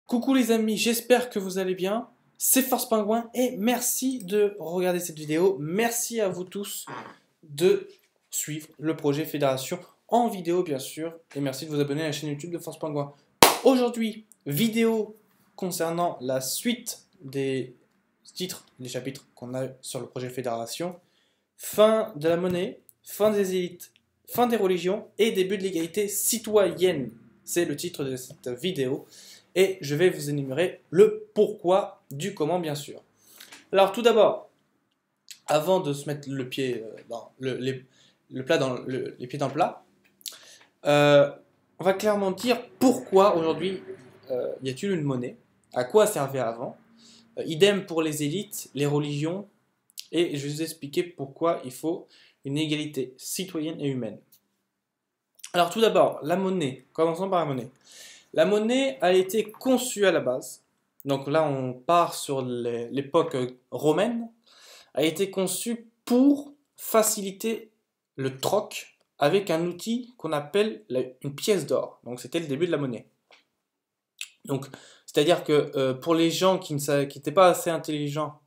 Coucou les amis, j'espère que vous allez bien. C'est Force Pingouin et merci de regarder cette vidéo. Merci à vous tous de suivre le projet Fédération en vidéo bien sûr. Et merci de vous abonner à la chaîne YouTube de Force Pingouin. Aujourd'hui, vidéo concernant la suite des titres, des chapitres qu'on a sur le projet Fédération. Fin de la monnaie, fin des élites, fin des religions et début de l'égalité citoyenne. C'est le titre de cette vidéo. Et je vais vous énumérer le pourquoi du comment, bien sûr. Alors, tout d'abord, avant de se mettre le pied dans les pieds dans le plat, on va clairement dire pourquoi aujourd'hui y a-t-il une monnaie, à quoi elle servait avant, idem pour les élites, les religions, et je vais vous expliquer pourquoi il faut une égalité citoyenne et humaine. Alors, tout d'abord, la monnaie. Commençons par la monnaie. La monnaie a été conçue à la base, donc là on part sur l'époque romaine, a été conçue pour faciliter le troc avec un outil qu'on appelle une pièce d'or. Donc c'était le début de la monnaie. Donc c'est-à-dire que pour les gens qui n'étaient pas assez intelligents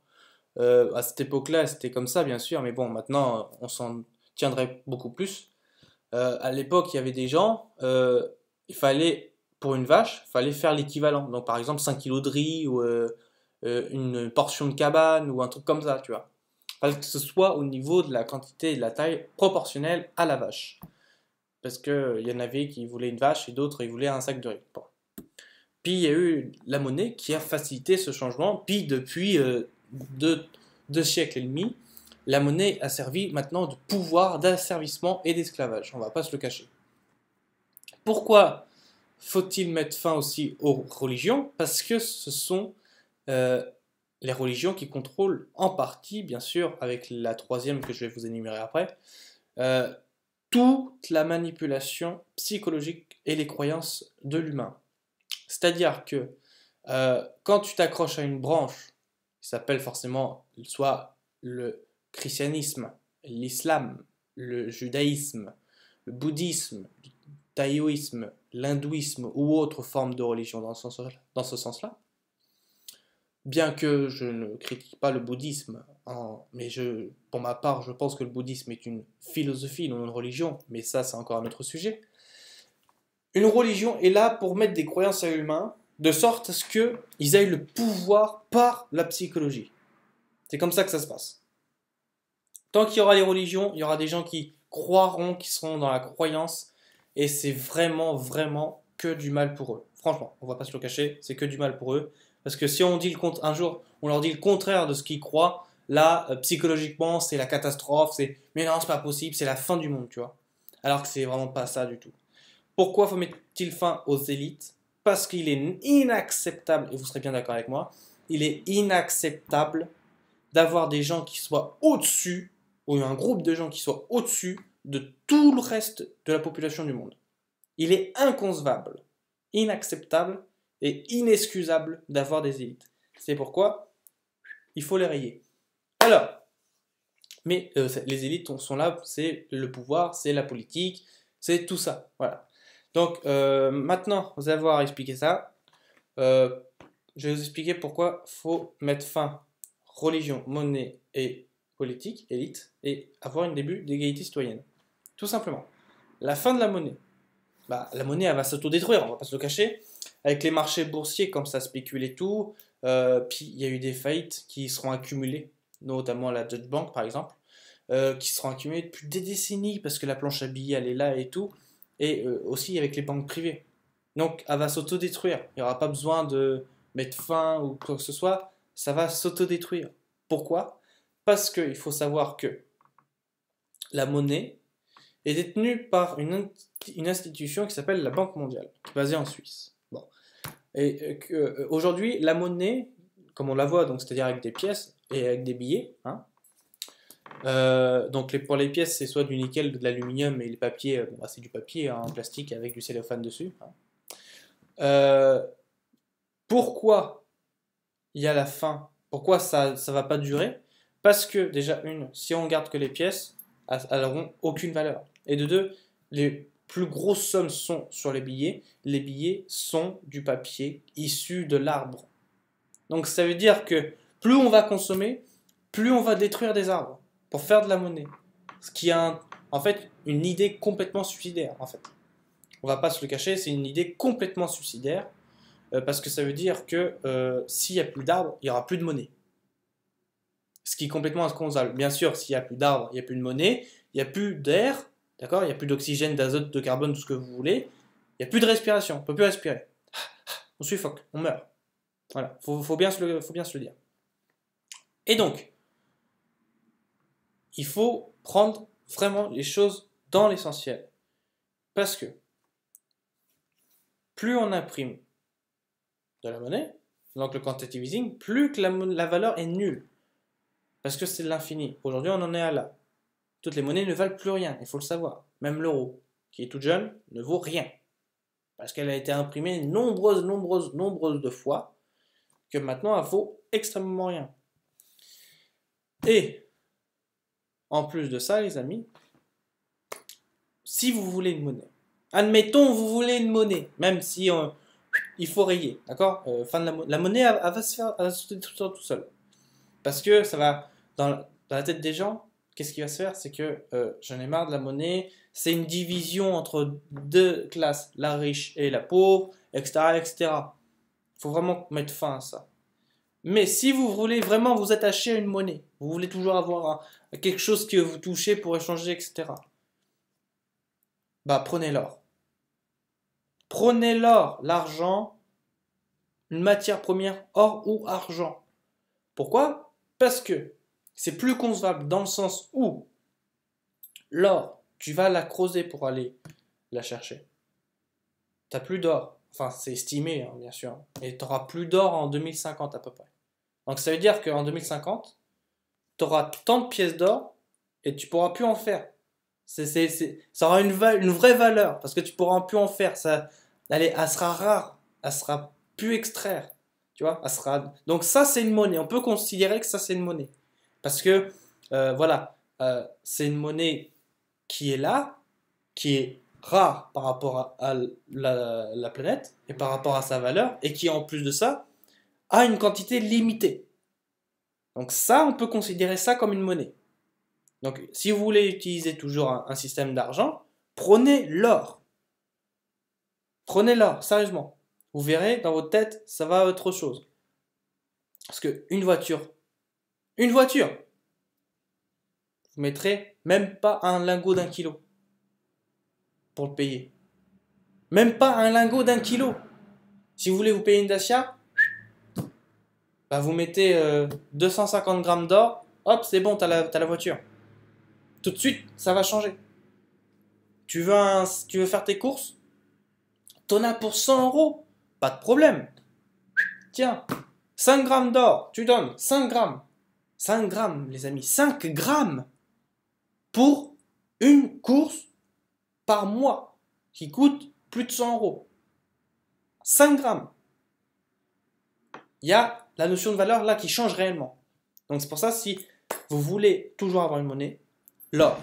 à cette époque-là, c'était comme ça bien sûr, mais bon maintenant on s'en tiendrait beaucoup plus. À l'époque il y avait des gens, il fallait pour une vache, il fallait faire l'équivalent. Donc par exemple 5 kilos de riz ou une portion de cabane ou un truc comme ça, tu vois. Il fallait que ce soit au niveau de la quantité et de la taille proportionnelle à la vache. Parce qu'il y en avait qui voulaient une vache et d'autres ils voulaient un sac de riz. Bon. Puis il y a eu la monnaie qui a facilité ce changement. Puis depuis deux siècles et demi, la monnaie a servi maintenant de pouvoir d'asservissement et d'esclavage. On ne va pas se le cacher. Pourquoi faut-il mettre fin aussi aux religions? Parce que ce sont les religions qui contrôlent en partie, bien sûr, avec la troisième que je vais vous énumérer après, toute la manipulation psychologique et les croyances de l'humain. C'est-à-dire que quand tu t'accroches à une branche, qui s'appelle forcément soit le christianisme, l'islam, le judaïsme, le bouddhisme, le taoïsme, l'hindouisme ou autre forme de religion dans ce sens-là, bien que je ne critique pas le bouddhisme, mais pour ma part, je pense que le bouddhisme est une philosophie, non une religion, mais ça, c'est encore un autre sujet. Une religion est là pour mettre des croyances à l'humain, de sorte à ce qu'ils aient le pouvoir par la psychologie. C'est comme ça que ça se passe. Tant qu'il y aura les religions, il y aura des gens qui croiront, qui seront dans la croyance, et c'est vraiment, vraiment que du mal pour eux. Franchement, on va pas se le cacher, c'est que du mal pour eux. Parce que si on dit un jour, on leur dit le contraire de ce qu'ils croient, là, psychologiquement, c'est la catastrophe, mais non, c'est pas possible, c'est la fin du monde, tu vois. Alors que c'est vraiment pas ça du tout. Pourquoi faut-il fin aux élites? Parce qu'il est inacceptable, et vous serez bien d'accord avec moi, il est inacceptable d'avoir des gens qui soient au-dessus, ou un groupe de gens qui soient au-dessus de tout le reste de la population du monde. Il est inconcevable, inacceptable et inexcusable d'avoir des élites. C'est pourquoi il faut les rayer. Alors, mais les élites sont là, c'est le pouvoir, c'est la politique, c'est tout ça. Voilà. Donc, maintenant, vous allez avoir expliqué ça. Je vais vous expliquer pourquoi il faut mettre fin religion, monnaie et politique, élite, et avoir un début d'égalité citoyenne. Tout simplement. La fin de la monnaie. La monnaie, elle va s'autodétruire, on va pas se le cacher. Avec les marchés boursiers, comme ça spécule et tout, puis il y a eu des faillites qui seront accumulées, notamment la Deutsche Bank par exemple, qui seront accumulées depuis des décennies, parce que la planche à billets, elle est là et tout, et aussi avec les banques privées. Donc, elle va s'autodétruire. Il n'y aura pas besoin de mettre fin ou quoi que ce soit, ça va s'autodétruire. Pourquoi? Parce qu'il faut savoir que la monnaie est détenue par une institution qui s'appelle la Banque mondiale, qui est basée en Suisse. Bon. Et aujourd'hui, la monnaie, comme on la voit, donc c'est-à-dire avec des pièces et avec des billets, hein, donc pour les pièces, c'est soit du nickel, de l'aluminium, et les papiers, c'est du papier en plastique avec du cellophane dessus. Hein. Pourquoi il y a la fin? Pourquoi ça va pas durer? Parce que déjà, si on garde que les pièces, elles n'auront aucune valeur. Et de deux, plus grosses sommes sont sur les billets sont du papier issu de l'arbre. Donc ça veut dire que plus on va consommer, plus on va détruire des arbres pour faire de la monnaie. Ce qui est en fait une idée complètement suicidaire. En fait. On va pas se le cacher, c'est une idée complètement suicidaire parce que ça veut dire que s'il n'y a plus d'arbres, il n'y aura plus de monnaie. Ce qui est complètement inconcevable. Bien sûr, s'il n'y a plus d'arbres, il n'y a plus de monnaie, il n'y a plus d'air, d'accord, il n'y a plus d'oxygène, d'azote, de carbone, tout ce que vous voulez, il n'y a plus de respiration, on ne peut plus respirer. On suffoque, on meurt. Voilà, faut bien se le dire. Et donc, il faut prendre vraiment les choses dans l'essentiel. Parce que plus on imprime de la monnaie, donc le quantitative easing, plus que la valeur est nulle. Parce que c'est de l'infini. Aujourd'hui, on en est à là. Toutes les monnaies ne valent plus rien, il faut le savoir. Même l'euro, qui est toute jeune, ne vaut rien. Parce qu'elle a été imprimée nombreuses de fois, que maintenant elle vaut extrêmement rien. Et, en plus de ça, les amis, si vous voulez une monnaie, admettons vous voulez une monnaie, même si il faut rayer, d'accord, fin de la monnaie, elle va se faire, elle va se détruire tout seul. Parce que ça va, dans la tête des gens, qu'est-ce qui va se faire? C'est que j'en ai marre de la monnaie, c'est une division entre deux classes, la riche et la pauvre, etc. etc. Il faut vraiment mettre fin à ça. Mais si vous voulez vraiment vous attacher à une monnaie, vous voulez toujours avoir quelque chose que vous touchez pour échanger, etc. Bah prenez l'or. Prenez l'or, l'argent, une matière première, or ou argent. Pourquoi? Parce que c'est plus concevable dans le sens où l'or, tu vas la creuser pour aller la chercher. Tu n'as plus d'or. Enfin, c'est estimé, hein, bien sûr. Et tu n'auras plus d'or en 2050 à peu près. Donc ça veut dire qu'en 2050, tu auras tant de pièces d'or et tu ne pourras plus en faire. Ça aura une vraie valeur parce que tu ne pourras plus en faire. Elle sera rare. Elle sera plus extraire. Tu vois, donc ça, c'est une monnaie. On peut considérer que ça, c'est une monnaie. Parce que, voilà, c'est une monnaie qui est là, qui est rare par rapport à la planète et par rapport à sa valeur, et qui, en plus de ça, a une quantité limitée. Donc ça, on peut considérer ça comme une monnaie. Donc, si vous voulez utiliser toujours un système d'argent, prenez l'or. Prenez l'or, sérieusement. Vous verrez, dans votre tête, ça va être autre chose. Parce qu'une voiture, vous mettrez même pas un lingot d'1 kilo pour le payer. Même pas un lingot d'1 kilo. Si vous voulez vous payer une Dacia, bah vous mettez 250 grammes d'or, hop, c'est bon, t'as la voiture. Tout de suite, ça va changer. Tu veux faire tes courses? T'en as pour 100 euros, pas de problème. Tiens, 5 grammes d'or, tu donnes 5 grammes. 5 grammes, les amis, 5 grammes pour une course par mois qui coûte plus de 100 euros. 5 grammes. Il y a la notion de valeur là qui change réellement. Donc c'est pour ça, si vous voulez toujours avoir une monnaie, l'or.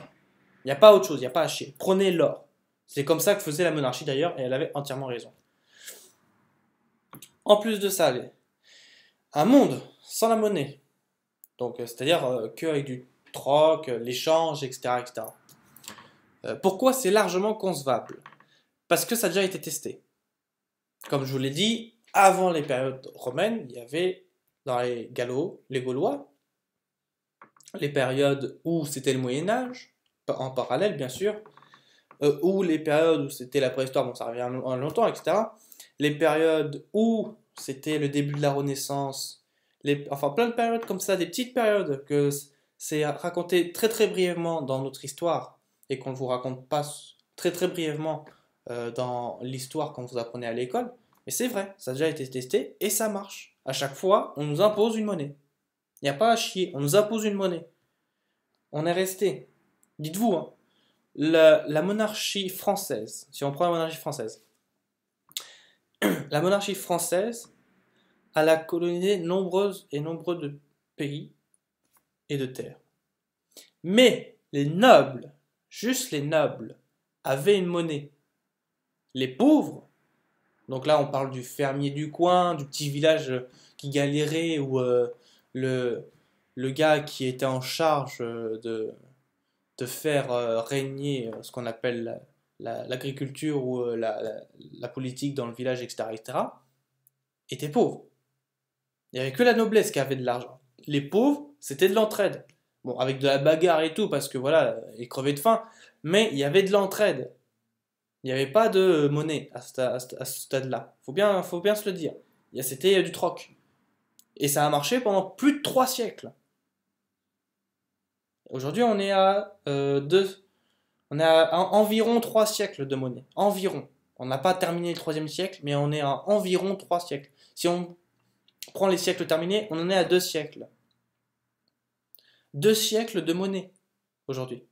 Il n'y a pas autre chose, il n'y a pas à chier. Prenez l'or. C'est comme ça que faisait la monarchie d'ailleurs, et elle avait entièrement raison. En plus de ça, un monde sans la monnaie, donc c'est-à-dire qu'avec du troc, l'échange, etc. etc. Pourquoi c'est largement concevable? Parce que ça a déjà été testé. Comme je vous l'ai dit, avant les périodes romaines, il y avait dans les Gaulois, les périodes où c'était le Moyen-Âge, en parallèle bien sûr, ou les périodes où c'était la préhistoire, bon ça revient en longtemps, etc. Les périodes où c'était le début de la Renaissance, enfin plein de périodes comme ça, des petites périodes que c'est raconté très très brièvement dans notre histoire et qu'on ne vous raconte pas très très brièvement dans l'histoire quand vous apprenez à l'école. Mais c'est vrai, ça a déjà été testé et ça marche. À chaque fois, on nous impose une monnaie. Il n'y a pas à chier, on nous impose une monnaie. On est resté. Dites-vous, hein, la monarchie française, si on prend la monarchie française, la monarchie française, elle a colonisé nombreux de pays et de terres. Mais les nobles, juste les nobles, avaient une monnaie. Les pauvres, donc là on parle du fermier du coin, du petit village qui galérait, ou le, le gars qui était en charge de faire régner ce qu'on appelle l'agriculture ou la politique dans le village, etc., etc., était pauvre. Il n'y avait que la noblesse qui avait de l'argent. Les pauvres, c'était de l'entraide. Bon, avec de la bagarre et tout, parce que voilà, ils crevaient de faim, mais il y avait de l'entraide. Il n'y avait pas de monnaie à ce stade-là. Faut bien se le dire. C'était du troc. Et ça a marché pendant plus de 3 siècles. Aujourd'hui, on est à environ 3 siècles de monnaie. Environ. On n'a pas terminé le troisième siècle, mais on est à environ 3 siècles. Si on prend les siècles terminés, on en est à 2 siècles. 2 siècles de monnaie aujourd'hui.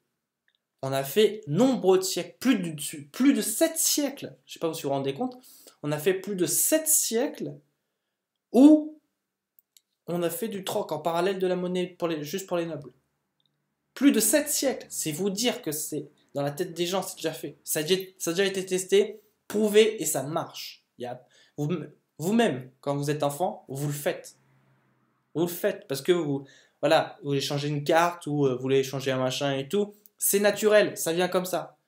On a fait nombreux de siècles, plus de 7 siècles, je ne sais pas si vous vous rendez compte, on a fait plus de 7 siècles où on a fait du troc en parallèle de la monnaie juste pour les nobles. Plus de 7 siècles, c'est vous dire que c'est dans la tête des gens, c'est déjà fait. Ça a déjà été testé, prouvé et ça marche. Vous-même, quand vous êtes enfant, vous le faites. Vous le faites parce que voilà, vous voulez changer une carte ou vous voulez changer un machin et tout. C'est naturel, ça vient comme ça.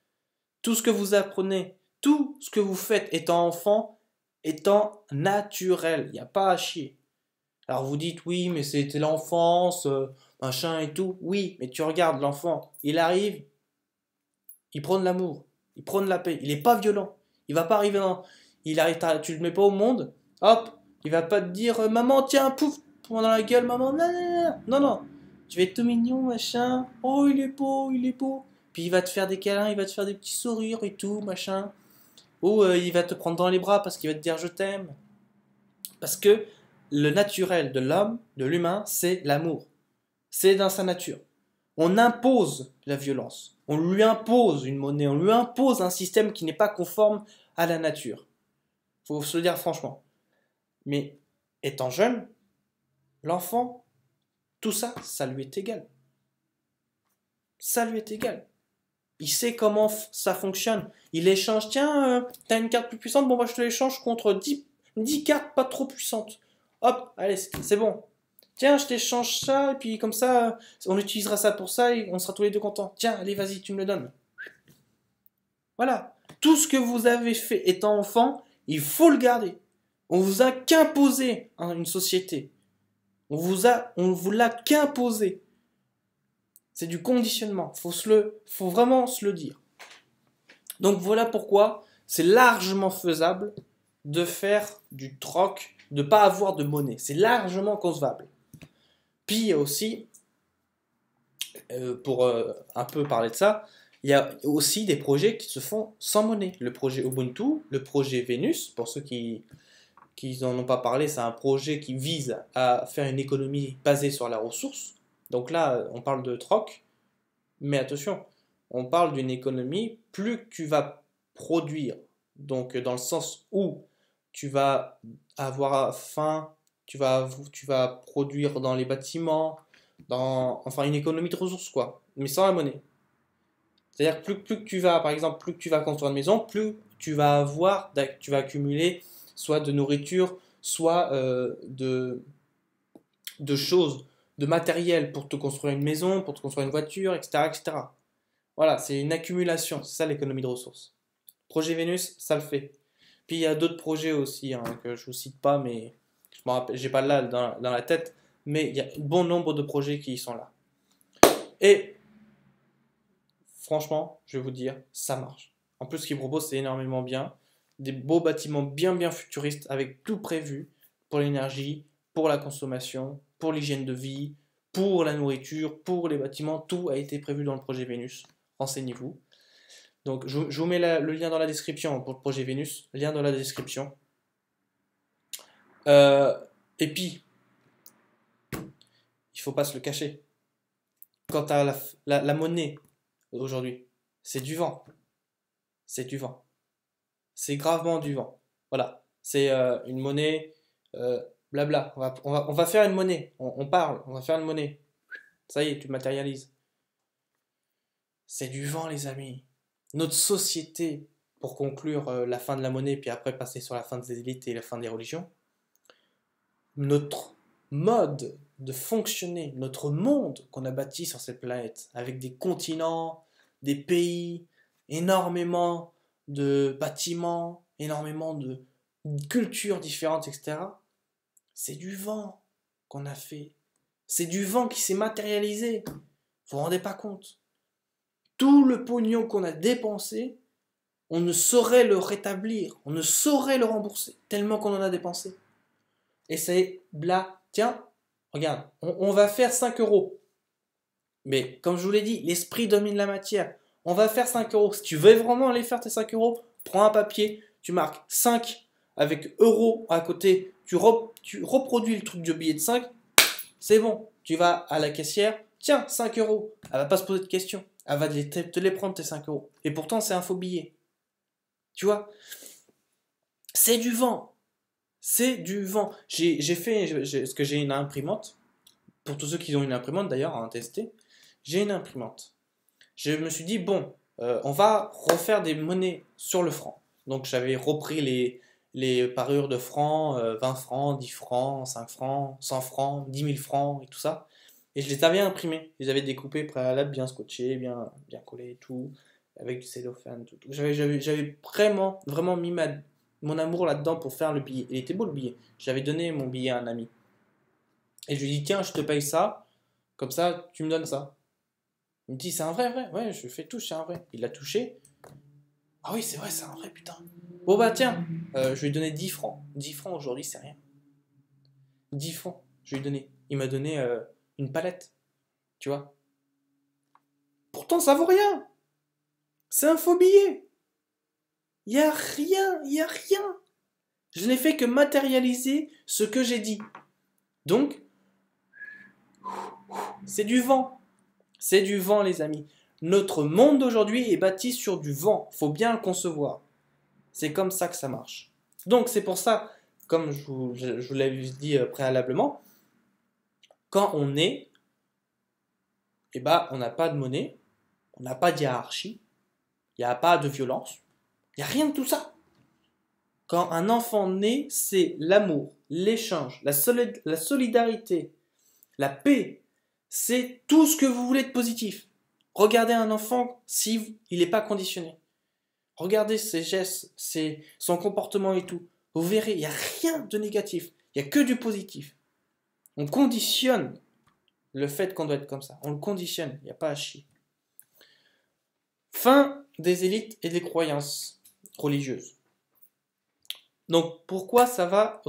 Tout ce que vous apprenez, tout ce que vous faites étant enfant, étant naturel. Il n'y a pas à chier. Alors vous dites oui, mais c'était l'enfance, machin et tout. Oui, mais tu regardes l'enfant, il arrive, il prône l'amour, il prône la paix. Il n'est pas violent. Il va pas arriver tu le mets pas au monde, hop, il va pas te dire maman, tiens, pouf, dans la gueule, maman, non, non, non, non, non. Tu vas être tout mignon, machin. Oh, il est beau, il est beau. Puis il va te faire des câlins, il va te faire des petits sourires et tout, machin. Ou il va te prendre dans les bras parce qu'il va te dire je t'aime. Parce que le naturel de l'homme, de l'humain, c'est l'amour. C'est dans sa nature. On impose la violence. On lui impose une monnaie. On lui impose un système qui n'est pas conforme à la nature. Faut se le dire franchement. Mais étant jeune, l'enfant, tout ça, ça lui est égal. Ça lui est égal. Il sait comment ça fonctionne. Il échange, tiens, t'as une carte plus puissante, bon, bah, je te l'échange contre 10 cartes pas trop puissantes. Hop, allez, c'est bon. Tiens, je t'échange ça, et puis comme ça, on utilisera ça pour ça, et on sera tous les deux contents. Tiens, allez, vas-y, tu me le donnes. Voilà. Tout ce que vous avez fait étant enfant, il faut le garder. On vous a qu'imposé une société. On vous l'a qu'imposé. C'est du conditionnement. Faut vraiment se le dire. Donc voilà pourquoi c'est largement faisable de faire du troc, de ne pas avoir de monnaie. C'est largement concevable. Puis il y a aussi, pour un peu parler de ça, il y a aussi des projets qui se font sans monnaie. Le projet Ubuntu, le projet Vénus, pour ceux qui n'en ont pas parlé, c'est un projet qui vise à faire une économie basée sur la ressource. Donc là, on parle de troc, mais attention, on parle d'une économie, plus que tu vas produire, donc dans le sens où tu vas avoir faim, tu vas produire dans les bâtiments, enfin une économie de ressources quoi, mais sans la monnaie. C'est-à-dire plus que tu vas, par exemple, plus que tu vas construire une maison, plus tu vas accumuler soit de nourriture, soit de choses, de matériel pour te construire une maison, pour te construire une voiture, etc., etc. Voilà, c'est une accumulation, c'est ça l'économie de ressources. Projet Vénus, ça le fait. Puis il y a d'autres projets aussi que je ne vous cite pas, mais je me rappelle, j'ai pas là dans la tête, mais il y a un bon nombre de projets qui y sont là. Et franchement, je vais vous dire, ça marche. En plus, ce qu'ils proposent, c'est énormément bien. Des beaux bâtiments bien futuristes avec tout prévu pour l'énergie, pour la consommation, pour l'hygiène de vie, pour la nourriture, pour les bâtiments. Tout a été prévu dans le projet Vénus. Renseignez-vous. Donc, je vous mets le lien dans la description pour le projet Vénus. Lien dans la description. Et puis, il faut pas se le cacher. Quant à la monnaie aujourd'hui, c'est du vent. C'est du vent. C'est gravement du vent. Voilà. C'est une monnaie, blabla. On va faire une monnaie. On parle, on va faire une monnaie. Ça y est, tu matérialises. C'est du vent, les amis. Notre société pour conclure la fin de la monnaie, puis après passer sur la fin des élites et la fin des religions, notre mode de fonctionner, notre monde qu'on a bâti sur cette planète, avec des continents, des pays, énormément de bâtiments, énormément de cultures différentes, etc., c'est du vent qu'on a fait. C'est du vent qui s'est matérialisé. Vous vous rendez pas compte? Tout le pognon qu'on a dépensé, on ne saurait le rétablir, on ne saurait le rembourser, tellement qu'on en a dépensé. Et c'est là, tiens, regarde, on va faire 5 euros. Mais comme je vous l'ai dit, l'esprit domine la matière. On va faire 5 euros. Si tu veux vraiment aller faire tes 5 euros, prends un papier, tu marques 5 avec euros à côté, tu reproduis le truc du billet de 5, c'est bon. Tu vas à la caissière, tiens, 5 euros. Elle va pas se poser de questions. Elle va te les prendre tes 5 euros. Et pourtant, c'est un faux billet. Tu vois? C'est du vent. C'est du vent. Parce que j'ai une imprimante. Pour tous ceux qui ont une imprimante d'ailleurs, à en tester, j'ai une imprimante. Je me suis dit, bon, on va refaire des monnaies sur le franc. Donc j'avais repris les parures de francs, 20 francs, 10 francs, 5 francs, 100 francs, 10 000 francs et tout ça. Et je les avais imprimés. Je les avais découpés préalable, bien scotchés, bien collés et tout, avec du cellophane, tout. J'avais vraiment mis mon amour là-dedans pour faire le billet. Il était beau le billet. J'avais donné mon billet à un ami. Et je lui ai dit, tiens, je te paye ça, comme ça, tu me donnes ça. Il me dit, c'est un vrai, vrai. Ouais, je fais touche, c'est un vrai. Il l'a touché. Ah oui, c'est vrai, c'est un vrai, putain. Bon bah tiens, je lui ai donné 10 francs. 10 francs aujourd'hui, c'est rien. 10 francs, je lui ai donné. Il m'a donné une palette, tu vois. Pourtant, ça vaut rien. C'est un faux billet. Il y a rien, il y a rien. Je n'ai fait que matérialiser ce que j'ai dit. Donc, c'est du vent. C'est du vent, les amis. Notre monde d'aujourd'hui est bâti sur du vent. Faut bien le concevoir. C'est comme ça que ça marche. Donc, c'est pour ça, comme je vous l'avais dit préalablement, quand on est, eh ben, on n'a pas de monnaie, on n'a pas de hiérarchie, il n'y a pas de violence, il n'y a rien de tout ça. Quand un enfant naît, c'est l'amour, l'échange, la solidarité, la paix. C'est tout ce que vous voulez de positif. Regardez un enfant s'il n'est pas conditionné. Regardez ses gestes, son comportement et tout. Vous verrez, il n'y a rien de négatif. Il n'y a que du positif. On conditionne le fait qu'on doit être comme ça. On le conditionne, il n'y a pas à chier. Fin des élites et des croyances religieuses. Donc pourquoi ça va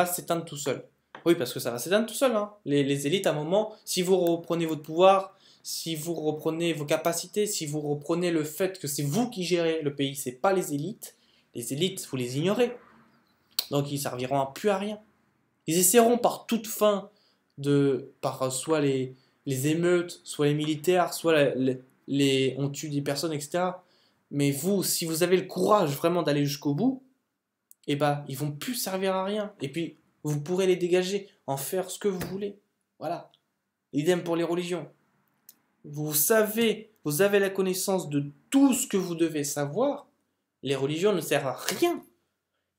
s'éteindre tout seul? Oui, parce que ça va s'éteindre tout seul. Hein. Les élites, à un moment, si vous reprenez votre pouvoir, si vous reprenez vos capacités, si vous reprenez le fait que c'est vous qui gérez le pays, c'est pas les élites, vous les ignorez. Donc ils serviront plus à rien. Ils essaieront par toute fin par soit les émeutes, soit les militaires, soit on tue des personnes, etc. Mais vous, si vous avez le courage vraiment d'aller jusqu'au bout, eh ben, ils vont plus servir à rien. Et puis, vous pourrez les dégager, en faire ce que vous voulez. Voilà. Idem pour les religions. Vous avez la connaissance de tout ce que vous devez savoir. Les religions ne servent à rien.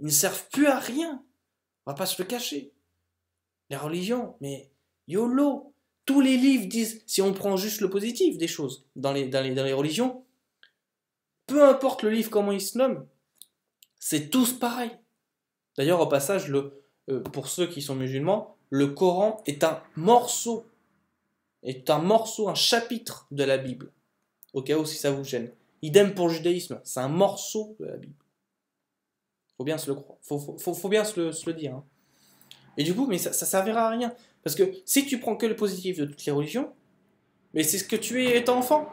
Ils ne servent plus à rien. On va pas se le cacher. Les religions, mais YOLO. Tous les livres disent, si on prend juste le positif des choses dans les religions, peu importe le livre, comment il se nomme, c'est tous pareil. D'ailleurs, au passage, pour ceux qui sont musulmans, le Coran est un morceau, un chapitre de la Bible. Au cas où si ça vous gêne. Idem pour le judaïsme, c'est un morceau de la Bible. Faut bien se le croire, faut bien se le dire. Hein. Et du coup, mais ça servira à rien. Parce que si tu prends que le positif de toutes les religions, mais c'est ce que tu es étant enfant.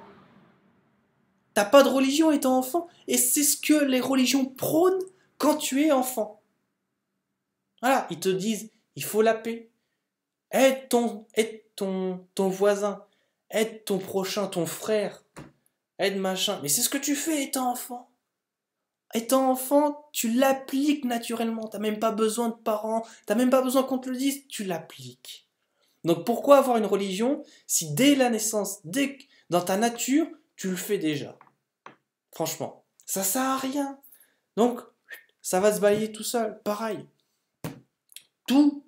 T'as pas de religion étant enfant, et c'est ce que les religions prônent quand tu es enfant. Voilà, ils te disent, il faut la paix. Aide ton voisin, aide ton prochain, ton frère, aide machin. Mais c'est ce que tu fais étant enfant. Étant enfant, tu l'appliques naturellement. T'as même pas besoin de parents, t'as même pas besoin qu'on te le dise, tu l'appliques. Donc pourquoi avoir une religion si dès la naissance, dans ta nature, tu le fais déjà? Franchement, ça sert à rien. Donc, ça va se balayer tout seul. Pareil. Tout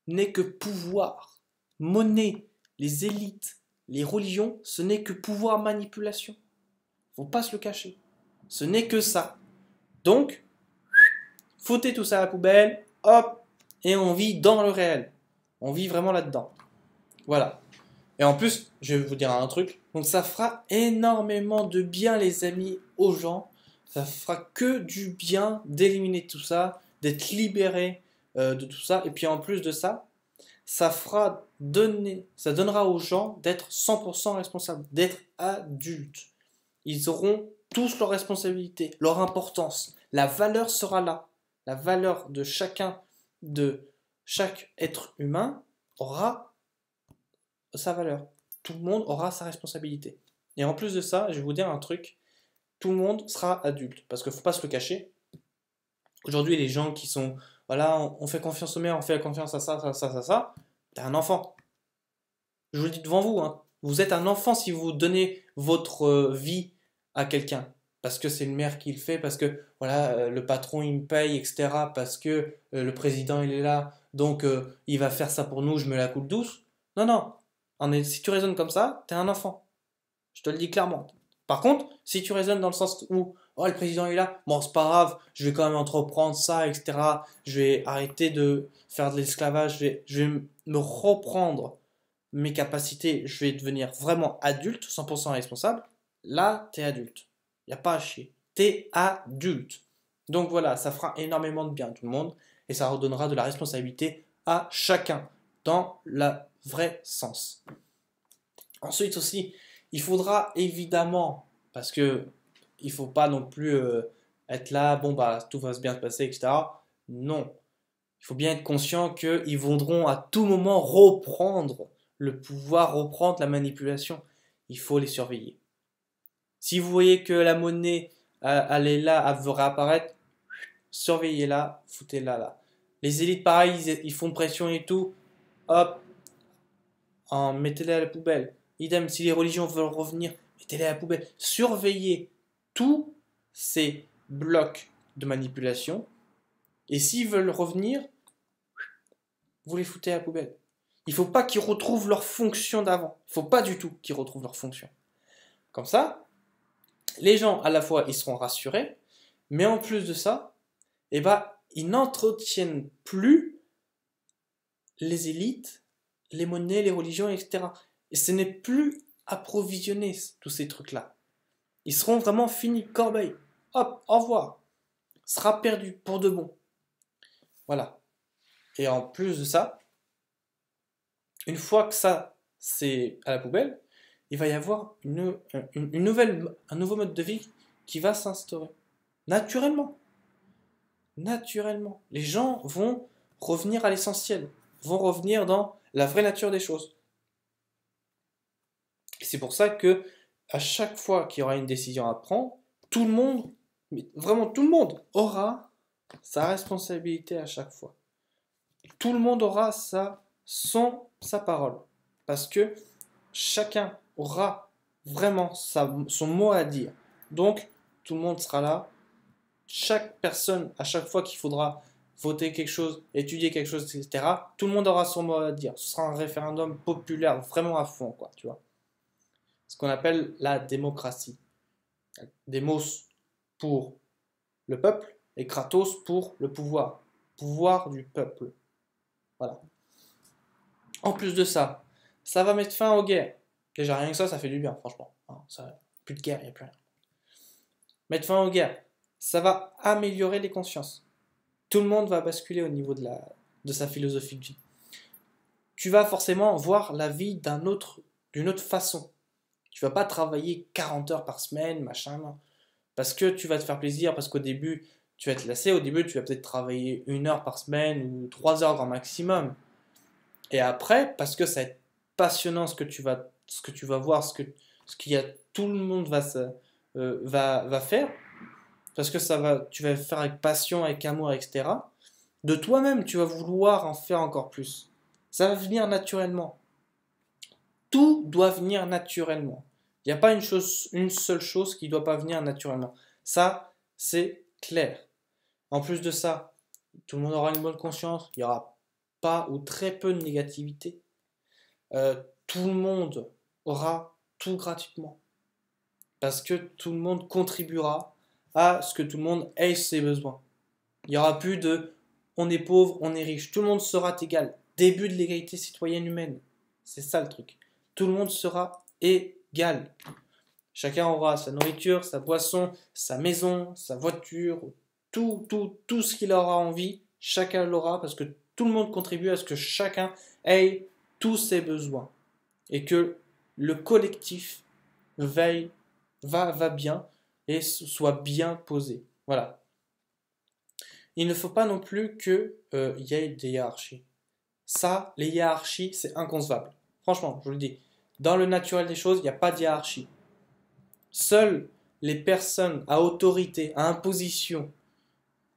n'est que pouvoir. Monnaie, les élites, les religions, ce n'est que pouvoir, manipulation. Faut pas se le cacher. Ce n'est que ça. Donc, foutez tout ça à la poubelle, hop, et on vit dans le réel. On vit vraiment là-dedans. Voilà. Et en plus, je vais vous dire un truc. Donc ça fera énormément de bien, les amis, aux gens. Ça fera que du bien d'éliminer tout ça, d'être libéré de tout ça. Et puis en plus de ça, ça donnera aux gens d'être 100% responsables, d'être adultes. Ils auront tous leurs responsabilités, leur importance. La valeur sera là. La valeur de chaque être humain aura sa valeur. Tout le monde aura sa responsabilité. Et en plus de ça, je vais vous dire un truc, tout le monde sera adulte. Parce qu'il ne faut pas se le cacher. Aujourd'hui, les gens qui sont, voilà, on fait confiance aux mères, on fait confiance à ça, t'es un enfant. Je vous le dis devant vous, hein. Vous êtes un enfant si vous donnez votre vie à quelqu'un. Parce que c'est le maire qui le fait, parce que voilà, le patron il me paye, etc. Parce que le président il est là, donc il va faire ça pour nous, je me la coule douce. Non, non. Si tu raisonnes comme ça, t'es un enfant. Je te le dis clairement. Par contre, si tu raisonnes dans le sens où oh, le président est là, bon, c'est pas grave, je vais quand même entreprendre ça, etc. Je vais arrêter de faire de l'esclavage, je vais me reprendre mes capacités, je vais devenir vraiment adulte, 100% responsable. Là, t'es adulte. Il n'y a pas à chier. T'es adulte. Donc voilà, ça fera énormément de bien à tout le monde et ça redonnera de la responsabilité à chacun dans le vrai sens. Ensuite aussi, il faudra évidemment, parce que il faut pas non plus être là, bon bah tout va bien se passer, etc. Non, il faut bien être conscient qu'ils voudront à tout moment reprendre le pouvoir, reprendre la manipulation. Il faut les surveiller. Si vous voyez que la monnaie, elle est là, elle veut réapparaître, surveillez-la, foutez-la là. Les élites, pareil, ils font pression et tout, hop, mettez-les à la poubelle. Idem, si les religions veulent revenir, mettez-les à la poubelle. Surveillez tous ces blocs de manipulation. Et s'ils veulent revenir, vous les foutez à la poubelle. Il ne faut pas qu'ils retrouvent leur fonction d'avant. Il ne faut pas du tout qu'ils retrouvent leur fonction. Comme ça, les gens, à la fois, ils seront rassurés, mais en plus de ça, eh ben, ils n'entretiennent plus les élites, les monnaies, les religions, etc. Et ce n'est plus approvisionné, tous ces trucs-là. Ils seront vraiment finis, corbeille. Hop, au revoir. Sera perdu pour de bon. Voilà. Et en plus de ça, une fois que ça, c'est à la poubelle, il va y avoir un nouveau mode de vie qui va s'instaurer. Naturellement. Naturellement. Les gens vont revenir à l'essentiel, vont revenir dans la vraie nature des choses. Et c'est pour ça que à chaque fois qu'il y aura une décision à prendre, tout le monde, mais vraiment tout le monde, aura sa responsabilité à chaque fois. Tout le monde aura sa parole. Parce que chacun aura vraiment son mot à dire. Donc, tout le monde sera là. Chaque personne, à chaque fois qu'il faudra voter quelque chose, étudier quelque chose, etc., tout le monde aura son mot à dire. Ce sera un référendum populaire, vraiment à fond, quoi, tu vois. Ce qu'on appelle la démocratie. Démos pour le peuple et Kratos pour le pouvoir. Pouvoir du peuple. Voilà. En plus de ça, ça va mettre fin aux guerres. Déjà, rien que ça fait du bien, franchement. Plus de guerre, il n'y a plus rien. Mettre fin aux guerres, ça va améliorer les consciences. Tout le monde va basculer au niveau de sa philosophie de vie. Tu vas forcément voir la vie d'une autre façon. Tu vas pas travailler 40 heures par semaine, machin, non. Parce que tu vas te faire plaisir, parce qu'au début, tu vas te lasser. Au début, tu vas peut-être travailler 1 heure par semaine ou 3 heures grand maximum. Et après, parce que ça va être passionnant ce que tu vas voir, ce qu'il y a, tout le monde va faire, parce que tu vas faire avec passion, avec amour, etc. De toi-même, tu vas vouloir en faire encore plus. Ça va venir naturellement. Tout doit venir naturellement. Il n'y a pas une seule chose qui ne doit pas venir naturellement. Ça, c'est clair. En plus de ça, tout le monde aura une bonne conscience. Il n'y aura pas ou très peu de négativité. Tout le monde aura tout gratuitement. Parce que tout le monde contribuera à ce que tout le monde ait ses besoins. Il n'y aura plus de on est pauvre, on est riche. Tout le monde sera égal. Début de l'égalité citoyenne humaine. C'est ça le truc. Tout le monde sera égal. Chacun aura sa nourriture, sa boisson, sa maison, sa voiture, tout ce qu'il aura envie, chacun l'aura parce que tout le monde contribue à ce que chacun ait tous ses besoins et que le collectif va bien et soit bien posé. Voilà. Il ne faut pas non plus qu'il y ait des hiérarchies. Ça, les hiérarchies, c'est inconcevable. Franchement, je vous le dis. Dans le naturel des choses, il n'y a pas de hiérarchie. Seules les personnes à autorité, à imposition,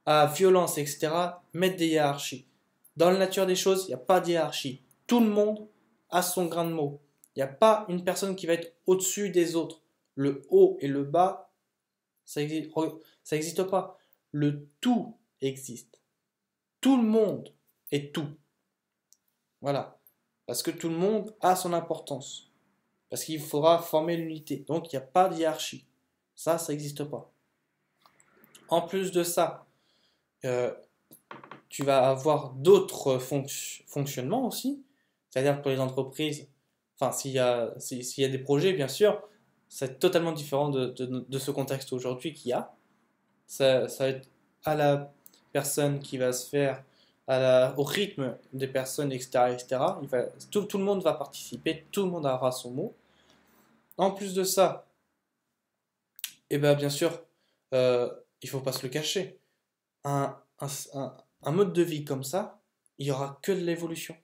à violence, etc., mettent des hiérarchies. Dans le naturel des choses, il n'y a pas de hiérarchie. Tout le monde a son grain de mots. Il n'y a pas une personne qui va être au-dessus des autres. Le haut et le bas, ça n'existe pas. Le tout existe. Tout le monde est tout. Voilà. Parce que tout le monde a son importance. Parce qu'il faudra former l'unité. Donc, il n'y a pas de hiérarchie. Ça n'existe pas. En plus de ça, tu vas avoir d'autres fonctionnements aussi. C'est-à-dire pour les entreprises, enfin, s'il y a des projets, bien sûr, c'est totalement différent de ce contexte aujourd'hui qu'il y a. Ça va être à la personne qui va se faire, au rythme des personnes, etc. etc. Tout le monde va participer, tout le monde aura son mot. En plus de ça, et ben bien sûr, il ne faut pas se le cacher. Un mode de vie comme ça, il n'y aura que de l'évolution.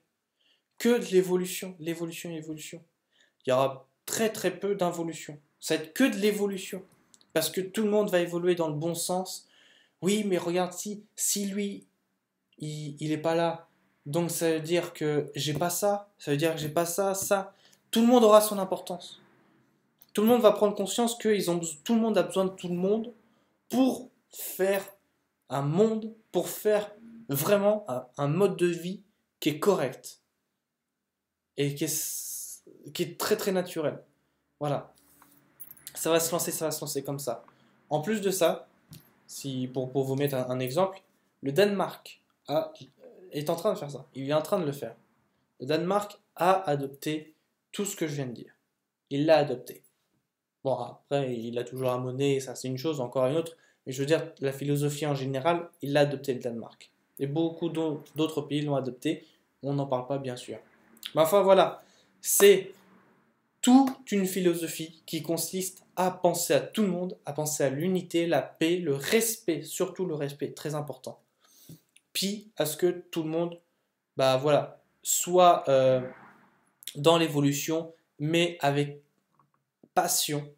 Que de l'évolution, l'évolution. Il y aura très très peu d'involution. Ça va être que de l'évolution. Parce que tout le monde va évoluer dans le bon sens. Oui, mais regarde, si lui, il n'est pas là, donc ça veut dire que j'ai pas ça, ça veut dire que j'ai pas ça, ça. Tout le monde aura son importance. Tout le monde va prendre conscience que tout le monde a besoin de tout le monde pour faire un monde, pour faire vraiment un mode de vie qui est correct et qui est très très naturel. Voilà. Ça va se lancer comme ça. En plus de ça, pour vous mettre un exemple, le Danemark est en train de faire ça. Il est en train de le faire. Le Danemark a adopté tout ce que je viens de dire. Il l'a adopté. Bon, après, il a toujours la monnaie, ça c'est une chose, encore une autre. Mais je veux dire, la philosophie en général, il l'a adopté le Danemark. Et beaucoup d'autres pays l'ont adopté. On n'en parle pas, bien sûr. Mais enfin, voilà. C'est toute une philosophie qui consiste à penser à tout le monde, à penser à l'unité, la paix, le respect, surtout le respect, très important. Puis à ce que tout le monde, voilà, soit dans l'évolution, mais avec passion,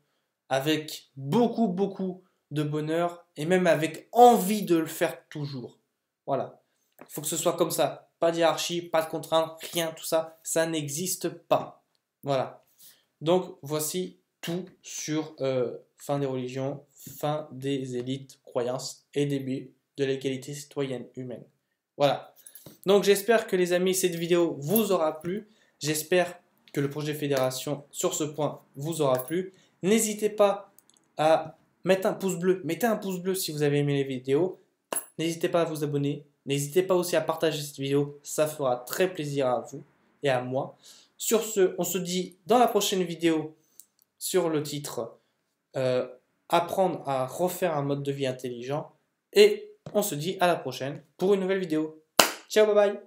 avec beaucoup de bonheur et même avec envie de le faire toujours. Voilà. Il faut que ce soit comme ça. Pas de hiérarchie, pas de contraintes, rien, tout ça, ça n'existe pas. Voilà. Donc voici tout sur fin des religions, fin des élites, croyances et début de l'égalité citoyenne humaine. Voilà. Donc j'espère que les amis, cette vidéo vous aura plu. J'espère que le projet fédération sur ce point vous aura plu. N'hésitez pas à mettre un pouce bleu. Mettez un pouce bleu si vous avez aimé les vidéos. N'hésitez pas à vous abonner. N'hésitez pas aussi à partager cette vidéo. Ça fera très plaisir à vous et à moi. Sur ce, on se dit dans la prochaine vidéo sur le titre apprendre à refaire un mode de vie intelligent. Et on se dit à la prochaine pour une nouvelle vidéo. Ciao, bye bye.